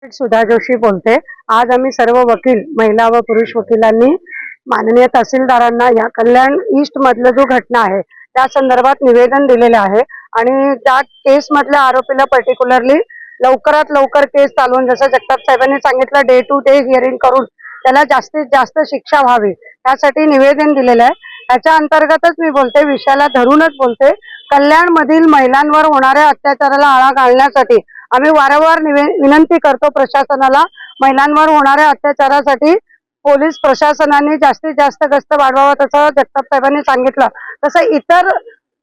सुधा जोशी बोलते। आज आम्ही सर्व वकील महिला व पुरुष वकिलांनी माननीय तहसीलदारांना या कल्याण ईस्ट मधलं जो घटना आहे त्या संदर्भात निवेदन दिलेले आहे आणि त्या केस मधल्या आरोपीला पर्टिक्युलरली लवकरात लवकर केस चालवून जसं जगताप साहेबांनी सांगितलं डे टू डे हिअरिंग करून त्याला जास्तीत जास्त शिक्षा व्हावी यासाठी निवेदन दिलेलं आहे। त्याच्या अंतर्गतच मी बोलते, विषयाला धरूनच बोलते। कल्याण मधील महिलांवर होणाऱ्या अत्याचाराला आळा घालण्यासाठी आम्ही वारंवार विनंती करतो प्रशासनाला, महिलांवर होणाऱ्या अत्याचारासाठी पोलीस प्रशासनाने जास्तीत जास्त गस्त वाढवावा तसं जगताप साहेबांनी सांगितलं तसं इतर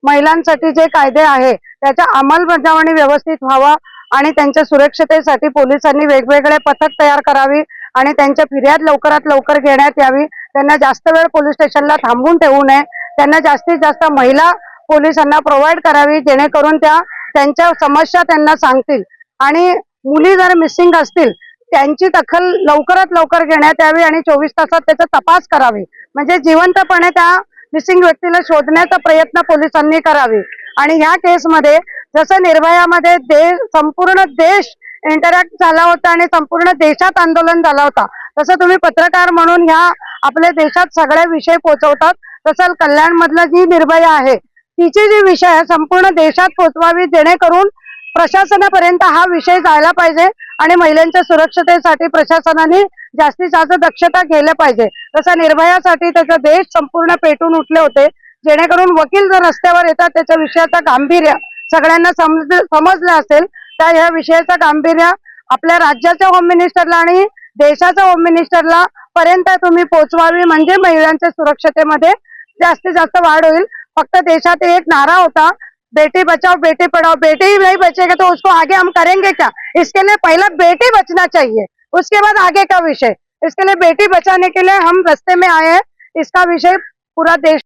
महिलांसाठी जे कायदे आहे त्याच्या अंमलबजावणी व्यवस्थित व्हावा आणि त्यांच्या सुरक्षतेसाठी पोलिसांनी वेगवेगळे पथक तयार करावी आणि त्यांच्या फिर्याद लवकरात लवकर घेण्यात यावी। त्यांना जास्त वेळ पोलीस स्टेशनला थांबून ठेवू नये, त्यांना जास्तीत जास्त महिला पोलिसांना प्रोव्हाइड करावी जेणेकरून त्यांच्या समस्या त्यांना सांगतील आणि मुली जर मिसिंग असतील त्यांची दखल लवकरात लवकर घेण्यात यावी आणि 24 तासात त्याचा तपास करावी, म्हणजे जिवंतपणे त्या मिसिंग व्यक्तीला शोधण्याचा प्रयत्न पोलिसांनी करावे। आणि ह्या केसमध्ये जसं निर्भयामध्ये संपूर्ण देश इंटरॅक्ट झाला होता आणि संपूर्ण देशात आंदोलन झाला होता, तसं तुम्ही पत्रकार म्हणून ह्या आपल्या देशात सगळे विषय पोहोचवतात, तसं कल्याण मधला जी निर्भया आहे तिचे जे विषय संपूर्ण देशात पोहोचवावी जेणेकरून प्रशासनापर्यंत हा विषय जायला पाहिजे आणि महिलांच्या सुरक्षतेसाठी प्रशासनाने जास्तीत जास्त दक्षता घ्यायला पाहिजे। तसं निर्भयासाठी त्याचा देश संपूर्ण पेटून उठले होते जेणेकरून वकील जर रस्त्यावर येतात त्याच्या विषयाचा गांभीर्य सगळ्यांना समजलं असेल तर या विषयाचा गांभीर्य आपल्या राज्याच्या होम मिनिस्टरला आणि देशाच्या होम मिनिस्टरला पर्यंत तुम्ही पोहोचवावी, म्हणजे महिलांच्या सुरक्षतेमध्ये जास्तीत जास्त वाढ होईल। फक्त देशात एक नारा होता बेटी बचाओ बेटी पढ़ाओ, बेटी ही नहीं बचेगा तो उसको आगे हम करेंगे क्या? इसके लिए पहला बेटी बचना चाहिए, उसके बाद आगे का विषय। इसके लिए बेटी बचाने के लिए हम रास्ते में आए हैं, इसका विषय पूरा देश